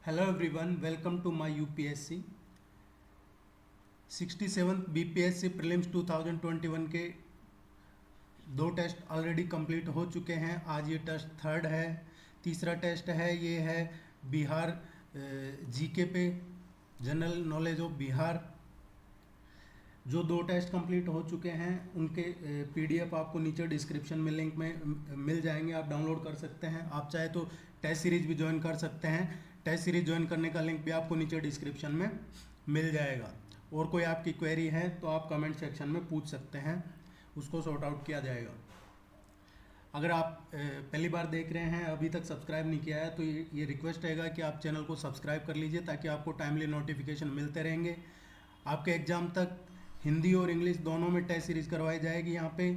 Hello everyone, welcome to my UPSC 67th BPSC prelims 2021 के दो test already complete हो चुके हैं। आज ये टेस्ट थर्ड है। तीसरा टेस्ट है, ये है बिहार जीके पे, जनरल नॉलेज ऑफ बिहार। जो दो टेस्ट कंप्लीट हो चुके हैं उनके पीडीएफ आपको नीचे डिस्क्रिप्शन में लिंक में मिल जाएंगे, आप डाउनलोड कर सकते हैं। आप चाहे तो टेस्ट सीरीज भी ज्वाइन कर सकते हैं। टेस्ट सीरीज ज्वाइन करने का लिंक भी आपको नीचे डिस्क्रिप्शन में मिल जाएगा। और कोई आपकी क्वेरी है तो आप कमेंट सेक्शन में पूछ सकते हैं, उसको सॉर्ट आउट किया जाएगा। अगर आप पहली बार देख रहे हैं, अभी तक सब्सक्राइब नहीं किया है, तो ये रिक्वेस्ट रहेगा कि आप चैनल को सब्सक्राइब कर लीजिए ताकि आपको टाइमली नोटिफिकेशन मिलते रहेंगे। आपके एग्जाम तक हिंदी और इंग्लिश दोनों में टेस्ट सीरीज करवाई जाएगी यहाँ पे।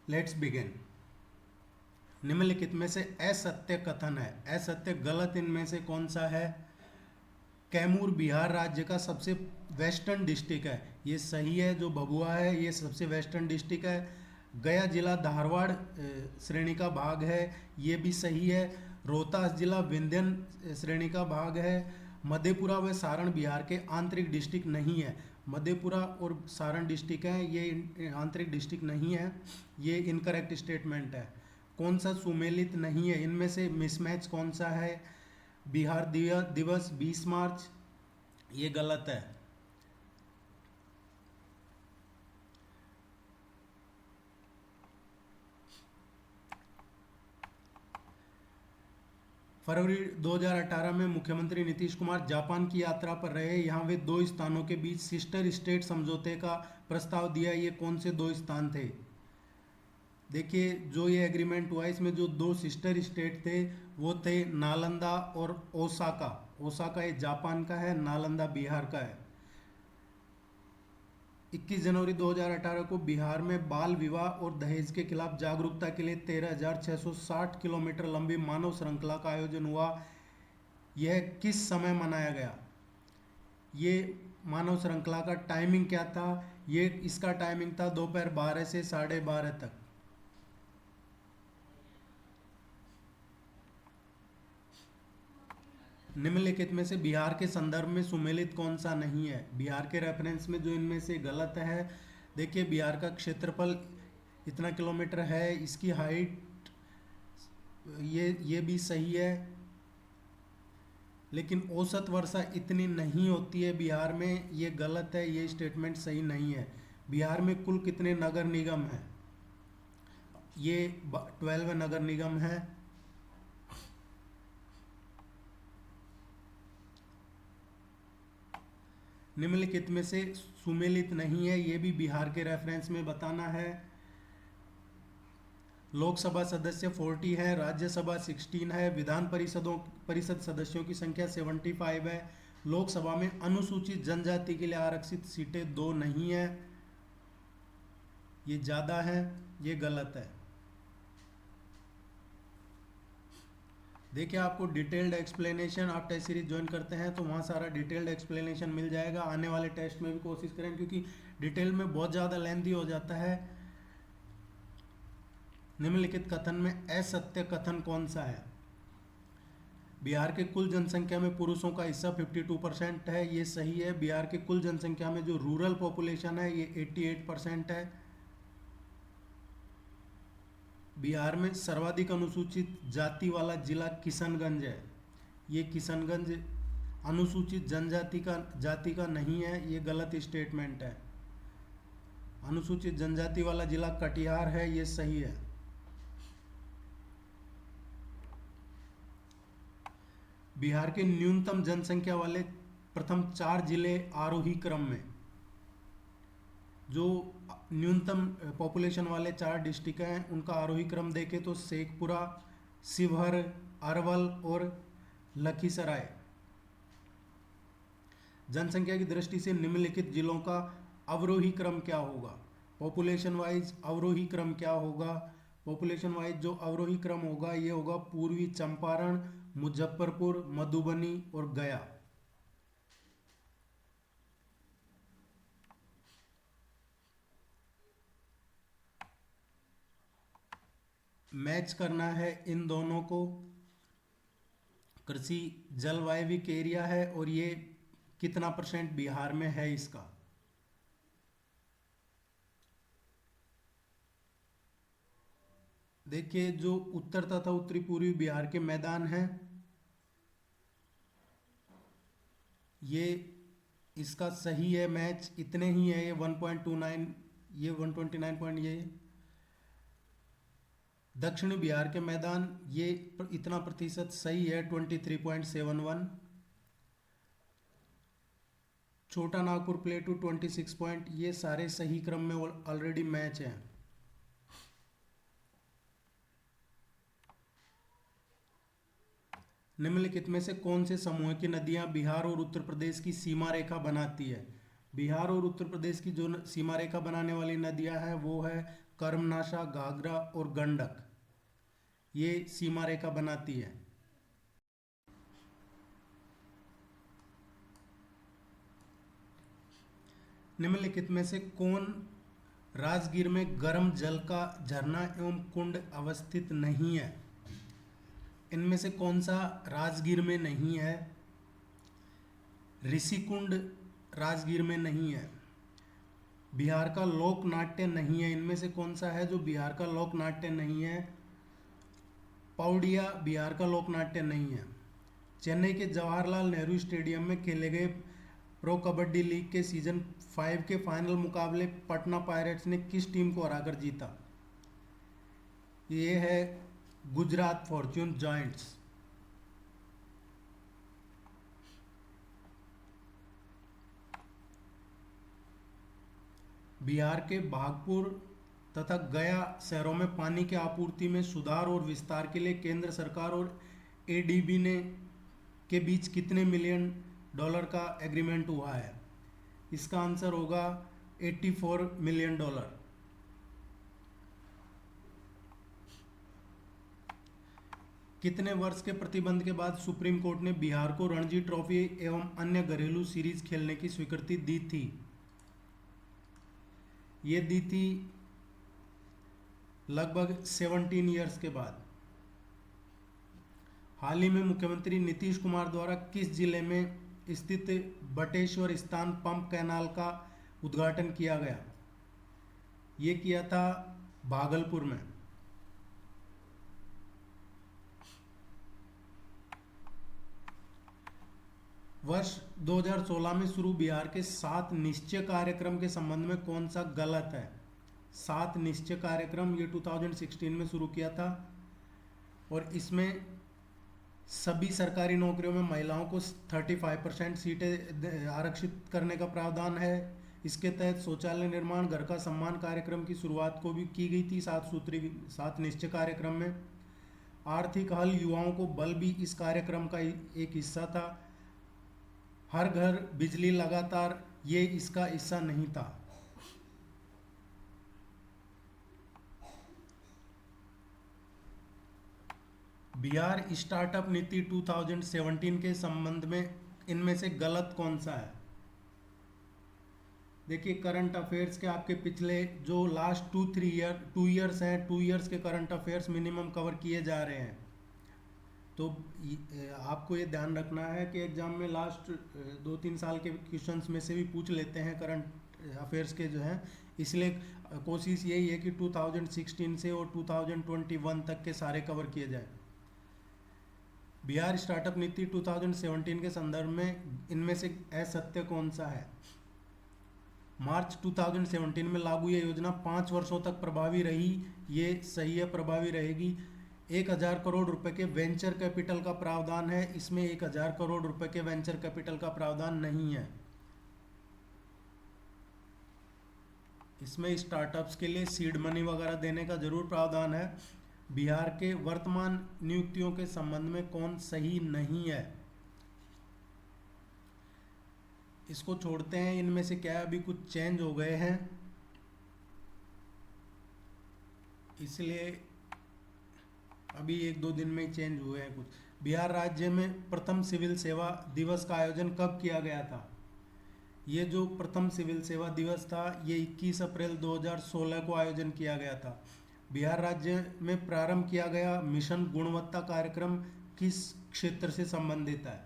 Let's begin. निम्नलिखित में से असत्य कथन है, असत्य गलत इनमें से कौन सा है? कैमूर बिहार राज्य का सबसे वेस्टर्न डिस्ट्रिक्ट है, ये सही है। जो भभुआ है ये सबसे वेस्टर्न डिस्ट्रिक्ट है। गया जिला धारवाड़ श्रेणी का भाग है, ये भी सही है। रोहतास जिला विंध्यन श्रेणी का भाग है। मधेपुरा व सारण बिहार के आंतरिक डिस्ट्रिक्ट नहीं है। मधेपुरा और सारण डिस्ट्रिक्ट है, ये आंतरिक डिस्ट्रिक्ट नहीं है, ये इनकरेक्ट स्टेटमेंट है। कौन सा सुमेलित नहीं है? इनमें से मिसमैच कौन सा है? बिहार दिवस 20 मार्च, ये गलत है। फरवरी 2018 में मुख्यमंत्री नीतीश कुमार जापान की यात्रा पर रहे। यहाँ वे दो स्थानों के बीच सिस्टर स्टेट समझौते का प्रस्ताव दिया। ये कौन से दो स्थान थे? देखिए, जो ये एग्रीमेंट हुआ इसमें जो दो सिस्टर स्टेट थे वो थे नालंदा और ओसाका। ओसाका ये जापान का है, नालंदा बिहार का है। 21 जनवरी 2018 को बिहार में बाल विवाह और दहेज के खिलाफ जागरूकता के लिए 13,660 किलोमीटर लंबी मानव श्रृंखला का आयोजन हुआ। यह किस समय मनाया गया? ये मानव श्रृंखला का टाइमिंग क्या था? ये इसका टाइमिंग था दोपहर 12 से 12:30 तक। निम्नलिखित में से बिहार के संदर्भ में सुमेलित कौन सा नहीं है? बिहार के रेफरेंस में जो इनमें से गलत है, देखिए बिहार का क्षेत्रफल इतना किलोमीटर है, इसकी हाइट ये भी सही है, लेकिन औसत वर्षा इतनी नहीं होती है बिहार में, ये गलत है, ये स्टेटमेंट सही नहीं है। बिहार में कुल कितने नगर निगम हैं? ये 12 नगर निगम है। निम्नलिखित में से सुमेलित नहीं है, ये भी बिहार के रेफरेंस में बताना है। लोकसभा सदस्य 40 है, राज्यसभा 16 है, विधान परिषद सदस्यों की संख्या 75 है। लोकसभा में अनुसूचित जनजाति के लिए आरक्षित सीटें 2 नहीं है, ये ज़्यादा है, ये गलत है। देखिए, आपको डिटेल्ड एक्सप्लेनेशन, आप टेस्ट सीरीज ज्वाइन करते हैं तो वहाँ सारा डिटेल्ड एक्सप्लेनेशन मिल जाएगा। आने वाले टेस्ट में भी कोशिश करें, क्योंकि डिटेल में बहुत ज़्यादा लेंथी हो जाता है। निम्नलिखित कथन में असत्य कथन कौन सा है? बिहार के कुल जनसंख्या में पुरुषों का हिस्सा 52% है, ये सही है। बिहार के कुल जनसंख्या में जो रूरल पॉपुलेशन है ये 88% है। बिहार में सर्वाधिक अनुसूचित जाति वाला जिला किशनगंज है, ये किशनगंज अनुसूचित जनजाति का जाति का नहीं है, ये गलत स्टेटमेंट है। अनुसूचित जनजाति वाला जिला कटिहार है, ये सही है। बिहार के न्यूनतम जनसंख्या वाले प्रथम 4 जिले आरोही क्रम में, जो न्यूनतम पॉपुलेशन वाले 4 डिस्ट्रिक्ट हैं उनका आरोही क्रम देखें तो शेखपुरा, शिवहर, अरवल और लखीसराय। जनसंख्या की दृष्टि से निम्नलिखित जिलों का अवरोही क्रम क्या होगा? पॉपुलेशन वाइज अवरोही क्रम क्या होगा? पॉपुलेशन वाइज जो अवरोही क्रम होगा ये होगा पूर्वी चंपारण, मुजफ्फरपुर, मधुबनी और गया। मैच करना है इन दोनों को। कृषि जलवायविक एरिया है और ये कितना % बिहार में है इसका। देखिए जो उत्तर तथा उत्तरी पूर्वी बिहार के मैदान हैं, ये इसका सही है मैच इतने ही है, ये 1.29, ये 129 पॉइंट, ये दक्षिणी बिहार के मैदान ये इतना प्रतिशत सही है 23.71, छोटा नागपुर प्लेटू 26 पॉइंट, ये सारे सही क्रम में ऑलरेडी मैच हैं। निम्नलिखित में से कौन से समूह की नदियां बिहार और उत्तर प्रदेश की सीमा रेखा बनाती है। बिहार और उत्तर प्रदेश की जो सीमा रेखा बनाने वाली नदियां हैं वो है कर्मनाशा, घाघरा और गंडक, ये सीमा रेखा बनाती है। निम्नलिखित में से कौन राजगीर में गर्म जल का झरना एवं कुंड अवस्थित नहीं है। इनमें से कौन सा राजगीर में नहीं है। ऋषिकुंड राजगीर में नहीं है। बिहार का लोक नाट्य नहीं है। इनमें से कौन सा है जो बिहार का लोक नाट्य नहीं है। पौड़िया बिहार का लोक नाट्य नहीं है। चेन्नई के जवाहरलाल नेहरू स्टेडियम में खेले गए प्रो कबड्डी लीग के सीजन 5 के फाइनल मुकाबले पटना पायरेट्स ने किस टीम को हराकर जीता। ये है गुजरात फॉर्च्यून जायंट्स। बिहार के भागपुर तथा गया शहरों में पानी की आपूर्ति में सुधार और विस्तार के लिए केंद्र सरकार और एडीबी ने के बीच कितने मिलियन डॉलर का एग्रीमेंट हुआ है। इसका आंसर होगा 84 मिलियन डॉलर। कितने वर्ष के प्रतिबंध के बाद सुप्रीम कोर्ट ने बिहार को रणजी ट्रॉफी एवं अन्य घरेलू सीरीज खेलने की स्वीकृति दी थी। ये दी थी लगभग 17 इयर्स के बाद। हाल ही में मुख्यमंत्री नीतीश कुमार द्वारा किस जिले में स्थित बटेश्वर स्थान पंप कैनाल का उद्घाटन किया गया। ये किया था भागलपुर में। वर्ष 2016 में शुरू बिहार के 7 निश्चय कार्यक्रम के संबंध में कौन सा गलत है। 7 निश्चय कार्यक्रम ये 2016 में शुरू किया था और इसमें सभी सरकारी नौकरियों में महिलाओं को 35% सीटें आरक्षित करने का प्रावधान है। इसके तहत शौचालय निर्माण, घर का सम्मान कार्यक्रम की शुरुआत को भी की गई थी 7 निश्चय कार्यक्रम में। आर्थिक हल, युवाओं को बल भी इस कार्यक्रम का एक हिस्सा था। हर घर बिजली लगातार, ये इसका हिस्सा नहीं था। बिहार स्टार्टअप नीति 2017 के संबंध में इनमें से गलत कौन सा है। देखिए करंट अफेयर्स के आपके पिछले जो लास्ट 2 ईयर्स हैं, 2 ईयर्स के करंट अफेयर्स मिनिमम कवर किए जा रहे हैं। तो आपको ये ध्यान रखना है कि एग्जाम में लास्ट 2-3 साल के क्वेश्चंस में से भी पूछ लेते हैं करंट अफेयर्स के जो हैं। इसलिए कोशिश यही है कि 2016 से और 2021 तक के सारे कवर किए जाए। बिहार स्टार्टअप नीति 2017 के संदर्भ में इनमें से असत्य कौन सा है। मार्च 2017 में लागू ये योजना 5 वर्षों तक प्रभावी रही। ये सही है, प्रभावी रहेगी। 1000 करोड़ रुपए के वेंचर कैपिटल का प्रावधान है। इसमें 1000 करोड़ रुपए के वेंचर कैपिटल का प्रावधान नहीं है। इसमें स्टार्टअप्स के लिए सीड मनी वगैरह देने का जरूर प्रावधान है। बिहार के वर्तमान नियुक्तियों के संबंध में कौन सही नहीं है। इसको छोड़ते हैं। इनमें से क्या अभी कुछ चेंज हो गए हैं, इसलिए अभी 1-2 दिन में ही चेंज हुए हैं कुछ। बिहार राज्य में प्रथम सिविल सेवा दिवस का आयोजन कब किया गया था। ये जो प्रथम सिविल सेवा दिवस था ये 21 अप्रैल 2016 को आयोजन किया गया था। बिहार राज्य में प्रारंभ किया गया मिशन गुणवत्ता कार्यक्रम किस क्षेत्र से संबंधित है?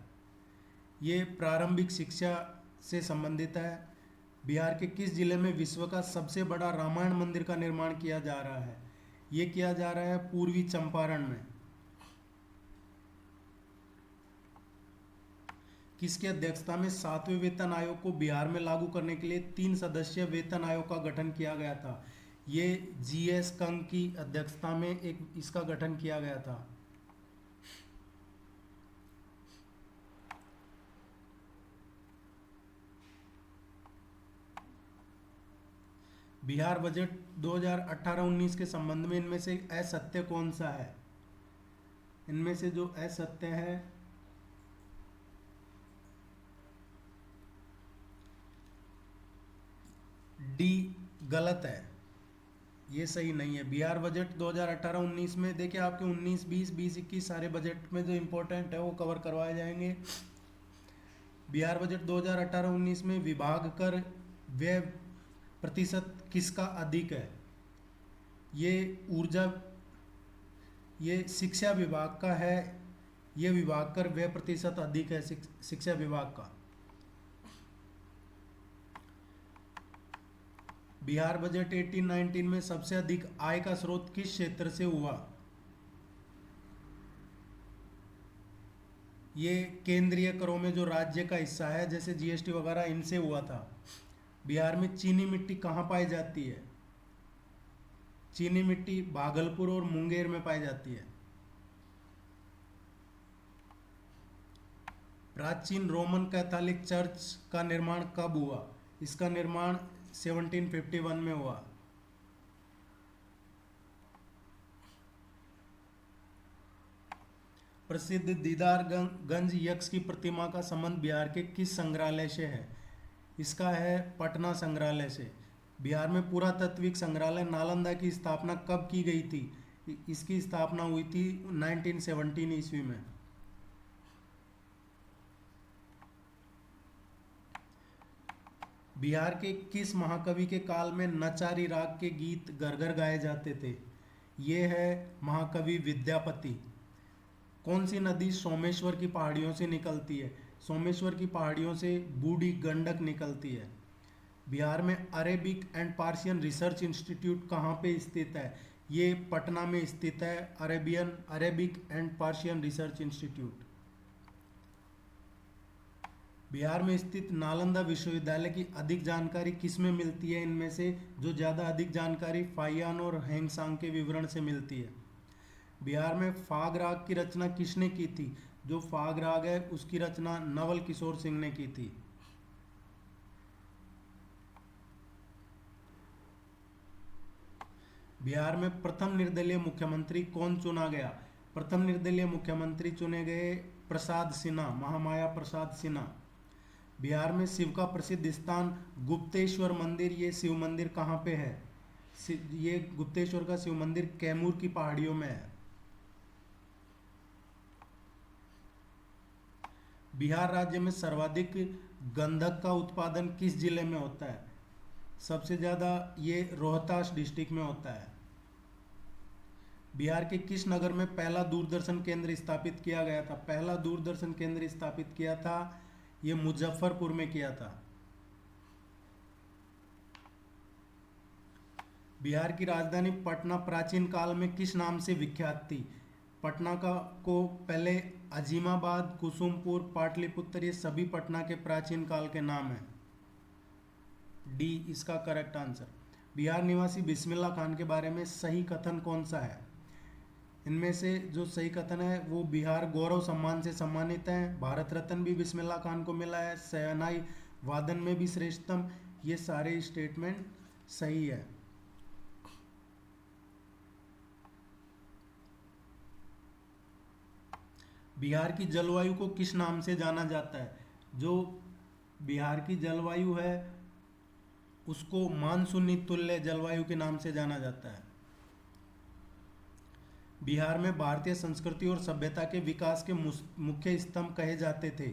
ये प्रारंभिक शिक्षा से संबंधित है। बिहार के किस जिले में विश्व का सबसे बड़ा रामायण मंदिर का निर्माण किया जा रहा है? ये किया जा रहा है पूर्वी चंपारण में। किसकी अध्यक्षता में 7वें वेतन आयोग को बिहार में लागू करने के लिए 3 सदस्यीय वेतन आयोग का गठन किया गया था? ये जीएस कंग की अध्यक्षता में एक इसका गठन किया गया था। बिहार बजट 2018-19 के संबंध में इनमें से असत्य कौन सा है? इनमें से जो असत्य है डी गलत है, ये सही नहीं है। बिहार बजट 2018-19 में देखिए आपके 19, 20, 20-21 सारे बजट में जो इम्पोर्टेंट है वो कवर करवाए जाएंगे। बिहार बजट 2018-19 में विभाग कर व्यय प्रतिशत किसका अधिक है? ये ऊर्जा, ये शिक्षा विभाग का है। ये विभाग कर व्यय प्रतिशत अधिक है शिक्षा विभाग का। बिहार बजट 18-19 में सबसे अधिक आय का स्रोत किस क्षेत्र से हुआ? ये केंद्रीय करों में जो राज्य का हिस्सा है जैसे जीएसटी वगैरह इनसे हुआ था। बिहार में चीनी मिट्टी कहाँ पाई जाती है? चीनी मिट्टी भागलपुर और मुंगेर में पाई जाती है। प्राचीन रोमन कैथोलिक चर्च का निर्माण कब हुआ? इसका निर्माण 1751 में हुआ। प्रसिद्ध दीदारगंज यक्ष की प्रतिमा का संबंध बिहार के किस संग्रहालय से है? इसका है पटना संग्रहालय से। बिहार में पुरातात्विक संग्रहालय नालंदा की स्थापना कब की गई थी? इसकी स्थापना हुई थी 1917 ईस्वी में। बिहार के किस महाकवि के काल में नचारी राग के गीत घर घर गाए जाते थे? ये है महाकवि विद्यापति। कौन सी नदी सोमेश्वर की पहाड़ियों से निकलती है? सोमेश्वर की पहाड़ियों से बूढ़ी गंडक निकलती है। बिहार में Arabic and Persian research institute कहाँ पे स्थित है? ये पटना में स्थित है, Arabic and Persian research institute. Bihar में स्थित नालंदा विश्वविद्यालय की अधिक जानकारी किस में मिलती है? इनमें से जो ज़्यादा अधिक जानकारी फाहियान और हैंगसांग के विवरण से मिलती है। बिहार में फाग राग की रचना किसने की थी? जो फाग राग है उसकी रचना नवल किशोर सिंह ने की थी। बिहार में प्रथम निर्दलीय मुख्यमंत्री कौन चुना गया? प्रथम निर्दलीय मुख्यमंत्री चुने गए प्रसाद सिन्हा, महामाया प्रसाद सिन्हा। बिहार में शिव का प्रसिद्ध स्थान गुप्तेश्वर मंदिर, ये शिव मंदिर कहाँ पे है? ये गुप्तेश्वर का शिव मंदिर कैमूर की पहाड़ियों में है। बिहार राज्य में सर्वाधिक गंधक का उत्पादन किस जिले में होता है? सबसे ज़्यादा ये रोहतास डिस्ट्रिक्ट में होता है। बिहार के किस नगर में पहला दूरदर्शन केंद्र स्थापित किया गया था? पहला दूरदर्शन केंद्र स्थापित किया था ये मुजफ्फरपुर में किया था। बिहार की राजधानी पटना प्राचीन काल में किस नाम से विख्यात थी? पटना को पहले अजीमाबाद, कुसुमपुर, पाटलिपुत्र ये सभी पटना के प्राचीन काल के नाम हैं। डी इसका करेक्ट आंसर। बिहार निवासी बिस्मिल्लाह खान के बारे में सही कथन कौन सा है? इनमें से जो सही कथन है वो बिहार गौरव सम्मान से सम्मानित हैं, भारत रत्न भी बिस्मिल्लाह खान को मिला है, शहनाई वादन में भी श्रेष्ठतम, ये सारे स्टेटमेंट सही है। बिहार की जलवायु को किस नाम से जाना जाता है? जो बिहार की जलवायु है उसको मानसूनी तुल्य जलवायु के नाम से जाना जाता है। बिहार में भारतीय संस्कृति और सभ्यता के विकास के मुख्य स्तंभ कहे जाते थे।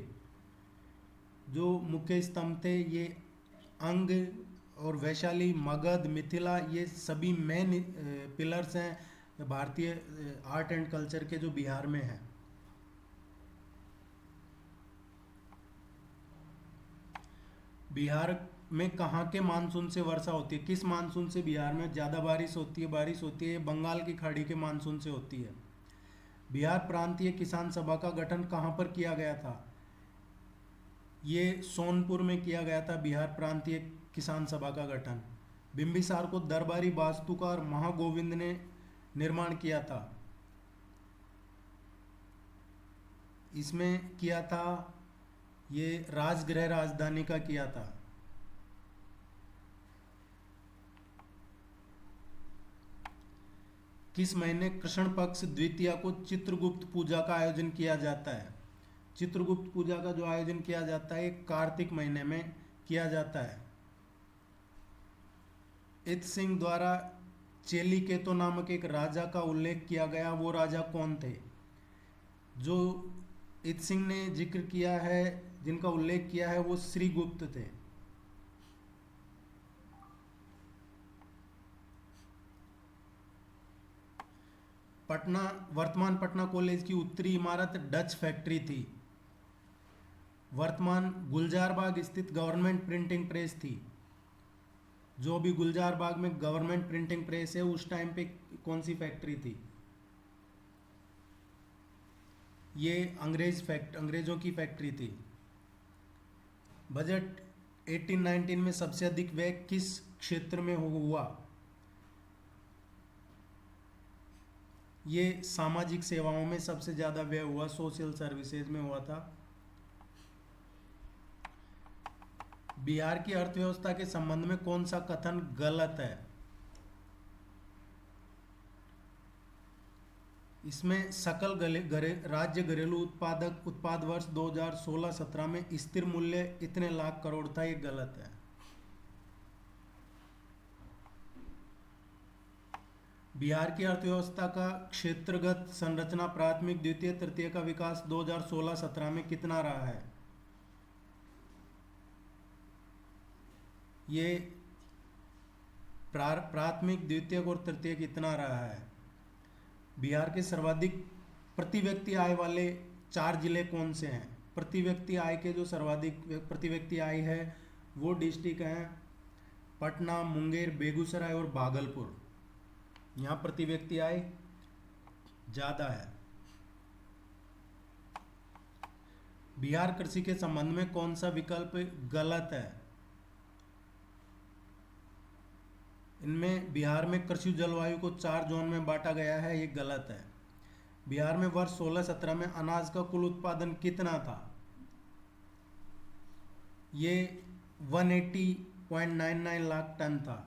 जो मुख्य स्तंभ थे ये अंग और वैशाली, मगध, मिथिला ये सभी मेन पिलर्स हैं भारतीय आर्ट एंड कल्चर के जो बिहार में हैं। बिहार में कहाँ के मानसून से वर्षा होती है? किस मानसून से बिहार में ज़्यादा बारिश होती है? बारिश होती है बंगाल की खाड़ी के मानसून से होती है। बिहार प्रांतीय किसान सभा का गठन कहाँ पर किया गया था? ये सोनपुर में किया गया था बिहार प्रांतीय किसान सभा का गठन। बिम्बिसार को दरबारी वास्तुकार महागोविंद ने निर्माण किया था। इसमें किया था, ये राजगृह राजधानी का किया था। किस महीने कृष्ण पक्ष द्वितीया को चित्रगुप्त पूजा का आयोजन किया जाता है? चित्रगुप्त पूजा का जो आयोजन किया जाता है कार्तिक महीने में किया जाता है। इत सिंह द्वारा चेली केतो नामक एक राजा का उल्लेख किया गया, वो राजा कौन थे? जो इत सिंह ने जिक्र किया है, जिनका उल्लेख किया है, वो श्री गुप्त थे। पटना, वर्तमान पटना कॉलेज की उत्तरी इमारत डच फैक्ट्री थी। वर्तमान गुलजार बाग स्थित गवर्नमेंट प्रिंटिंग प्रेस थी। जो अभी गुलजार बाग में गवर्नमेंट प्रिंटिंग प्रेस है, उस टाइम पे कौन सी फैक्ट्री थी? ये अंग्रेजों की फैक्ट्री थी। बजट 1819 में सबसे अधिक व्यय किस क्षेत्र में हुआ? ये सामाजिक सेवाओं में सबसे ज़्यादा व्यय हुआ, सोशल सर्विसेज में हुआ था। बिहार की अर्थव्यवस्था के संबंध में कौन सा कथन गलत है? इसमें सकल राज्य घरेलू उत्पाद वर्ष 2016-17 में स्थिर मूल्य इतने लाख करोड़ था, ये गलत है। बिहार की अर्थव्यवस्था का क्षेत्रगत संरचना प्राथमिक द्वितीय तृतीय का विकास 2016-17 में कितना रहा है? ये प्राथमिक द्वितीयक और तृतीय कितना रहा है? बिहार के सर्वाधिक प्रति व्यक्ति आय वाले 4 जिले कौन से हैं? प्रति व्यक्ति आय के जो सर्वाधिक प्रति व्यक्ति आय है, वो डिस्ट्रिक्ट हैं पटना, मुंगेर, बेगूसराय और भागलपुर। यहाँ प्रति व्यक्ति आय ज़्यादा है। बिहार कृषि के संबंध में कौन सा विकल्प गलत है? इनमें बिहार में कृषि जलवायु को 4 जोन में बांटा गया है, ये गलत है। बिहार में वर्ष 16-17 में अनाज का कुल उत्पादन कितना था? ये 180.99 लाख टन था।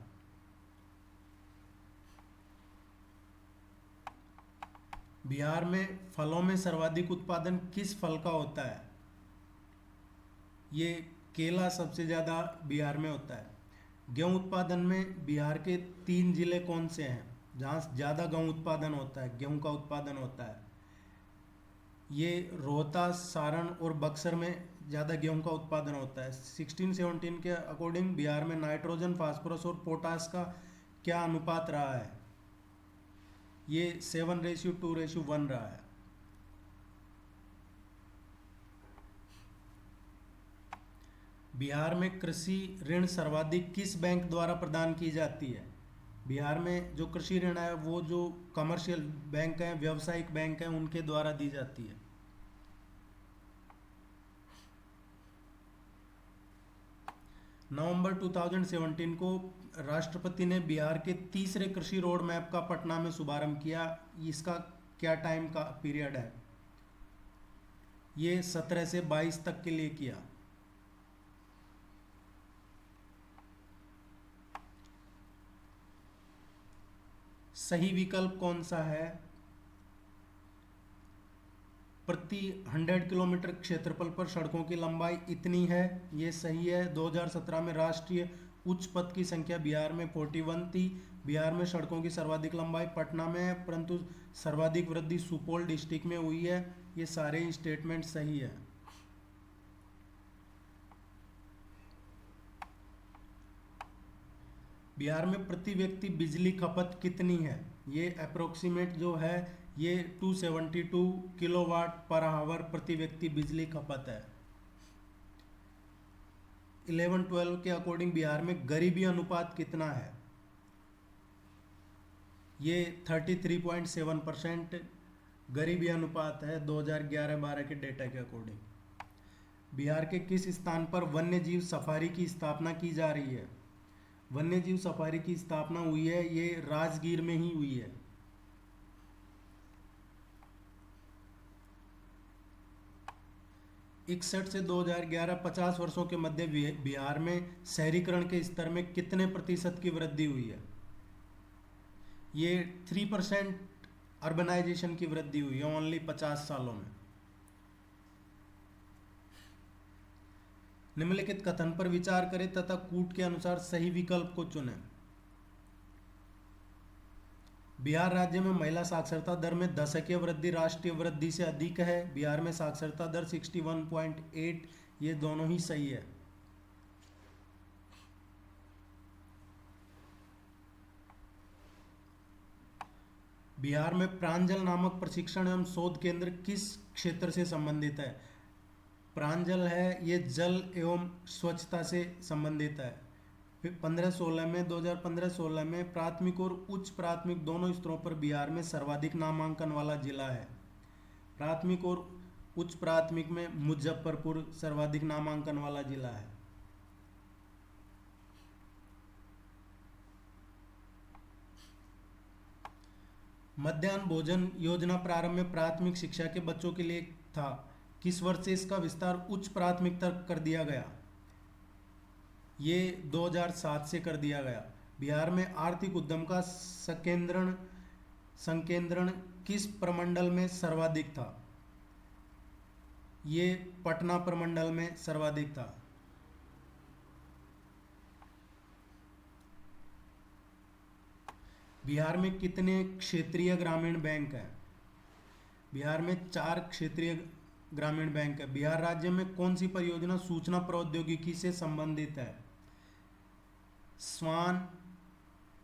बिहार में फलों में सर्वाधिक उत्पादन किस फल का होता है? ये केला सबसे ज़्यादा बिहार में होता है। गेहूं उत्पादन में बिहार के 3 जिले कौन से हैं जहाँ ज़्यादा गेहूं उत्पादन होता है, गेहूं का उत्पादन होता है? ये रोहतास, सारण और बक्सर में ज़्यादा गेहूं का उत्पादन होता है। 16-17 के अकॉर्डिंग बिहार में नाइट्रोजन, फास्फोरस और पोटास का क्या अनुपात रहा है? ये 7:2:1 रहा है। बिहार में कृषि ऋण सर्वाधिक किस बैंक द्वारा प्रदान की जाती है? बिहार में जो कृषि ऋण है वो जो कमर्शियल बैंक हैं, व्यावसायिक बैंक हैं, उनके द्वारा दी जाती है। नवंबर 2017 को राष्ट्रपति ने बिहार के तीसरे कृषि रोड मैप का पटना में शुभारंभ किया। इसका क्या टाइम का पीरियड है? ये 17 से 22 तक के लिए किया। सही विकल्प कौन सा है? प्रति 100 किलोमीटर क्षेत्रफल पर सड़कों की लंबाई इतनी है, ये सही है। 2017 में राष्ट्रीय उच्च पथ की संख्या बिहार में 41 थी। बिहार में सड़कों की सर्वाधिक लंबाई पटना में है, परंतु सर्वाधिक वृद्धि सुपौल डिस्ट्रिक्ट में हुई है। ये सारे स्टेटमेंट सही है। बिहार में प्रति व्यक्ति बिजली खपत कितनी है? ये अप्रोक्सीमेट जो है ये 272 किलोवाट पर आवर प्रति व्यक्ति बिजली खपत है। 2011-12 के अकॉर्डिंग बिहार में गरीबी अनुपात कितना है? ये 33.7% गरीबी अनुपात है 2011-12 के डेटा के अकॉर्डिंग। बिहार के किस स्थान पर वन्य जीव सफारी की स्थापना की जा रही है? वन्य जीव सफारी की स्थापना हुई है, ये राजगीर में ही हुई है। इकसठ से 2011 50 वर्षों के मध्य बिहार में शहरीकरण के स्तर में कितने प्रतिशत की वृद्धि हुई है? ये 3% अर्बनाइजेशन की वृद्धि हुई है ओनली 50 सालों में। निम्नलिखित कथन पर विचार करें तथा कूट के अनुसार सही विकल्प को चुनें। बिहार राज्य में महिला साक्षरता दर में दशकीय वृद्धि राष्ट्रीय वृद्धि से अधिक है। बिहार में साक्षरता दर 61.8, ये दोनों ही सही है। बिहार में प्रांजल नामक प्रशिक्षण एवं शोध केंद्र किस क्षेत्र से संबंधित है? प्रांजल है, ये जल एवं स्वच्छता से संबंधित है। फिर 2015-16 में प्राथमिक और उच्च प्राथमिक दोनों स्तरों पर बिहार में सर्वाधिक नामांकन वाला जिला है। प्राथमिक और उच्च प्राथमिक में मुजफ्फरपुर सर्वाधिक नामांकन वाला जिला है। मध्याह्न भोजन योजना प्रारंभ में प्राथमिक शिक्षा के बच्चों के लिए था। किस वर्ष से इसका विस्तार उच्च प्राथमिक तक कर दिया गया? ये 2007 से कर दिया गया। बिहार में आर्थिक उद्यम का संकेंद्रण किस प्रमंडल में सर्वाधिक था? ये पटना प्रमंडल में सर्वाधिक था। बिहार में कितने क्षेत्रीय ग्रामीण बैंक हैं? बिहार में 4 क्षेत्रीय ग्रामीण बैंक है। बिहार राज्य में कौन सी परियोजना सूचना प्रौद्योगिकी से संबंधित है? स्वान,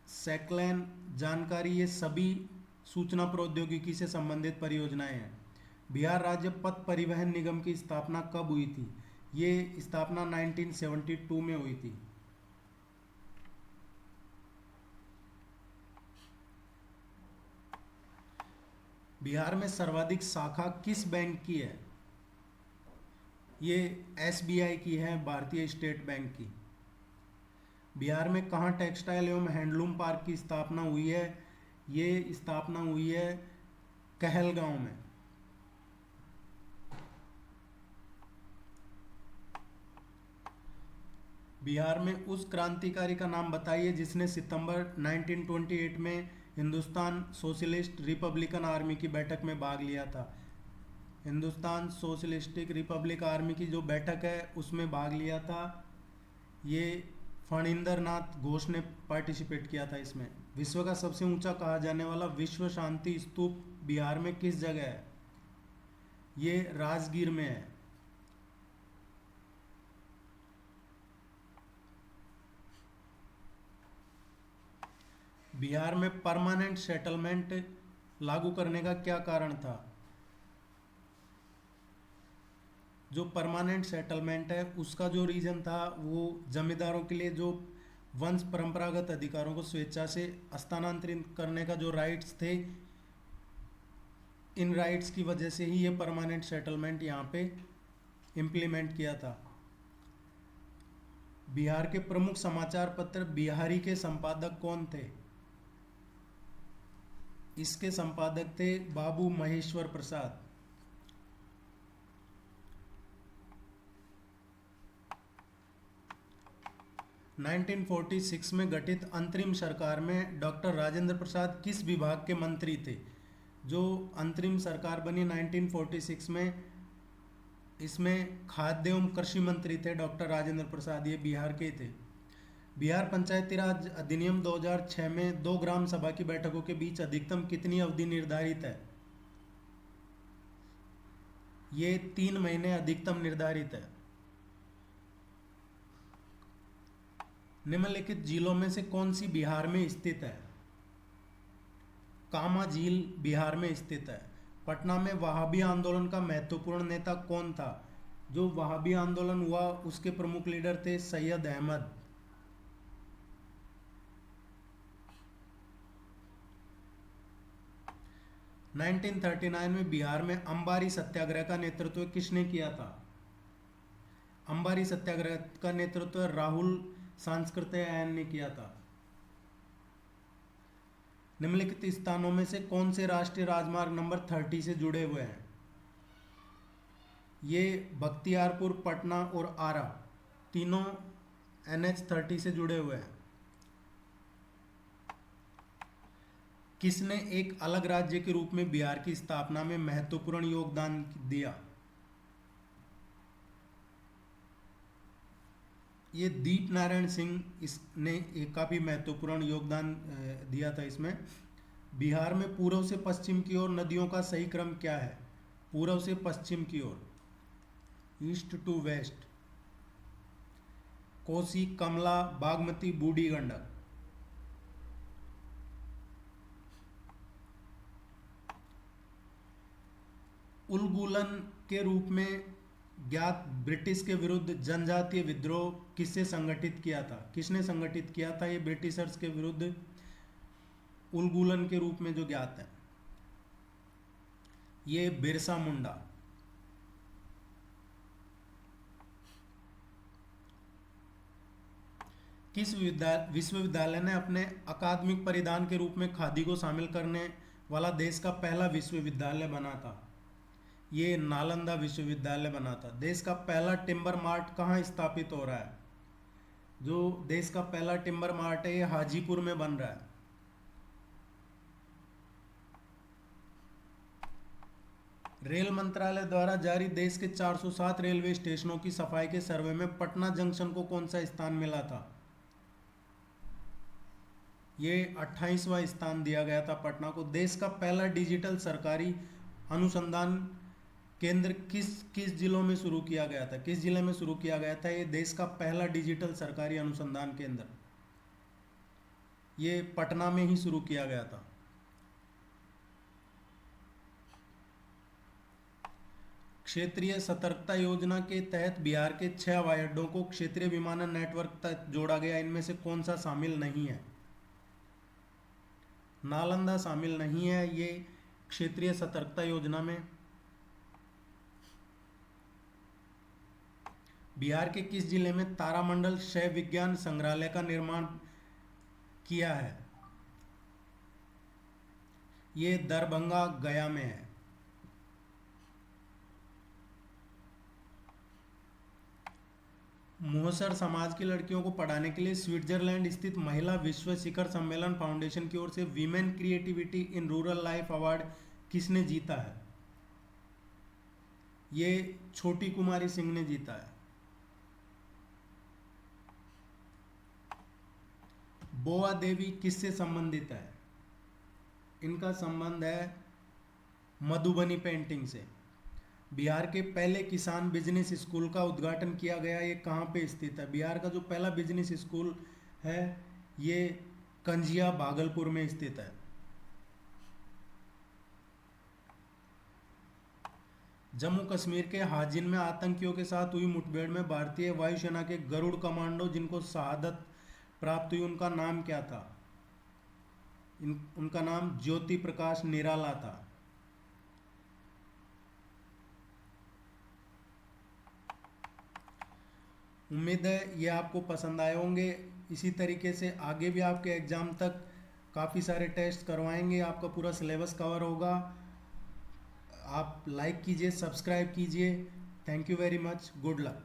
सेकलेन, जानकारी, ये सभी सूचना प्रौद्योगिकी से संबंधित परियोजनाएं हैं। बिहार राज्य पथ परिवहन निगम की स्थापना कब हुई थी? ये स्थापना 1972 में हुई थी। बिहार में सर्वाधिक शाखा किस बैंक की है? ये SBI की है, भारतीय स्टेट बैंक की। बिहार में कहाँ टेक्सटाइल एवं हैंडलूम पार्क की स्थापना हुई है? ये स्थापना हुई है कहलगांव में। बिहार में उस क्रांतिकारी का नाम बताइए जिसने सितंबर 1928 में हिंदुस्तान सोशलिस्ट रिपब्लिकन आर्मी की बैठक में भाग लिया था। हिंदुस्तान सोशलिस्टिक रिपब्लिक आर्मी की जो बैठक है उसमें भाग लिया था। ये फणींद्र नाथ घोष ने पार्टिसिपेट किया था इसमें। विश्व का सबसे ऊंचा कहा जाने वाला विश्व शांति स्तूप बिहार में किस जगह है? ये राजगीर में है। बिहार में परमानेंट सेटलमेंट लागू करने का क्या कारण था? जो परमानेंट सेटलमेंट है उसका जो रीजन था वो जमींदारों के लिए जो वंश परंपरागत अधिकारों को स्वेच्छा से स्थानांतरित करने का जो राइट्स थे, इन राइट्स की वजह से ही ये परमानेंट सेटलमेंट यहाँ पे इम्प्लीमेंट किया था। बिहार के प्रमुख समाचार पत्र बिहारी के संपादक कौन थे? इसके संपादक थे बाबू महेश्वर प्रसाद। नाइनटीन 46 में गठित अंतरिम सरकार में डॉक्टर राजेंद्र प्रसाद किस विभाग के मंत्री थे? जो अंतरिम सरकार बनी 1946 में, इसमें खाद्य एवं कृषि मंत्री थे डॉक्टर राजेंद्र प्रसाद, ये बिहार के थे। बिहार पंचायती राज अधिनियम 2006 में 2 ग्राम सभा की बैठकों के बीच अधिकतम कितनी अवधि निर्धारित है? ये 3 महीने अधिकतम निर्धारित है। निम्नलिखित झीलों में से कौन सी बिहार में स्थित है? कामा झील बिहार में स्थित है। पटना में वहाबी आंदोलन का महत्वपूर्ण नेता कौन था? जो वहाबी आंदोलन हुआ उसके प्रमुख लीडर थे सैयद अहमद। नाइनटीन 39 में बिहार में अंबारी सत्याग्रह का नेतृत्व किसने किया था? अंबारी सत्याग्रह का नेतृत्व राहुल सांस्कृत्यायन ने किया था। निम्नलिखित स्थानों में से कौन से राष्ट्रीय राजमार्ग नंबर 30 से जुड़े हुए हैं? ये बख्तियारपुर, पटना और आरा तीनों NH 30 से जुड़े हुए हैं। किसने एक अलग राज्य के रूप में बिहार की स्थापना में महत्वपूर्ण योगदान दिया? ये दीप नारायण सिंह इसने एक काफी महत्वपूर्ण योगदान दिया था इसमें। बिहार में पूर्व से पश्चिम की ओर नदियों का सही क्रम क्या है? पूर्व से पश्चिम की ओर, ईस्ट टू वेस्ट, कोसी, कमला, बागमती, बूढ़ी गंडक। उलगुलन के रूप में ज्ञात ब्रिटिश के विरुद्ध जनजातीय विद्रोह किससे संगठित किया था? किसने संगठित किया था ये ब्रिटिशर्स के विरुद्ध उलगुलन के रूप में जो ज्ञात है? ये बिरसा मुंडा। किस विश्वविद्यालय ने अपने अकादमिक परिधान के रूप में खादी को शामिल करने वाला देश का पहला विश्वविद्यालय बना था? ये नालंदा विश्वविद्यालय बना था। देश का पहला टिम्बर मार्ट कहाँ स्थापित हो रहा है? जो देश का पहला टिम्बर मार्ट है ये हाजीपुर में बन रहा है। रेल मंत्रालय द्वारा जारी देश के 407 रेलवे स्टेशनों की सफाई के सर्वे में पटना जंक्शन को कौन सा स्थान मिला था? ये 28वां स्थान दिया गया था पटना को। देश का पहला डिजिटल सरकारी अनुसंधान केंद्र किस किस जिलों में शुरू किया गया था? किस जिले में शुरू किया गया था ये देश का पहला डिजिटल सरकारी अनुसंधान केंद्र? ये पटना में ही शुरू किया गया था। क्षेत्रीय सतर्कता योजना के तहत बिहार के 6 हवाई अड्डों को क्षेत्रीय विमानन नेटवर्क तक जोड़ा गया। इनमें से कौन सा शामिल नहीं है? नालंदा शामिल नहीं है ये क्षेत्रीय सतर्कता योजना में। बिहार के किस जिले में तारामंडल शैव विज्ञान संग्रहालय का निर्माण किया है? ये दरभंगा, गया में है। मुहसर समाज की लड़कियों को पढ़ाने के लिए स्विट्जरलैंड स्थित महिला विश्व शिखर सम्मेलन फाउंडेशन की ओर से women creativity in rural life award किसने जीता है? ये छोटी कुमारी सिंह ने जीता है। बोआ देवी किससे संबंधित है? इनका संबंध है मधुबनी पेंटिंग से। बिहार के पहले किसान बिजनेस स्कूल का उद्घाटन किया गया, ये कहाँ पे स्थित है? बिहार का जो पहला बिजनेस स्कूल है ये कंजिया, भागलपुर में स्थित है। जम्मू कश्मीर के हाजिन में आतंकियों के साथ हुई मुठभेड़ में भारतीय वायुसेना के गरुड़ कमांडो जिनको शहादत प्राप्त हुई उनका नाम क्या था? उनका नाम ज्योति प्रकाश निराला था। उम्मीद है ये आपको पसंद आए होंगे। इसी तरीके से आगे भी आपके एग्ज़ाम तक काफ़ी सारे टेस्ट करवाएंगे, आपका पूरा सिलेबस कवर होगा। आप लाइक कीजिए, सब्सक्राइब कीजिए। Thank you very much, good luck.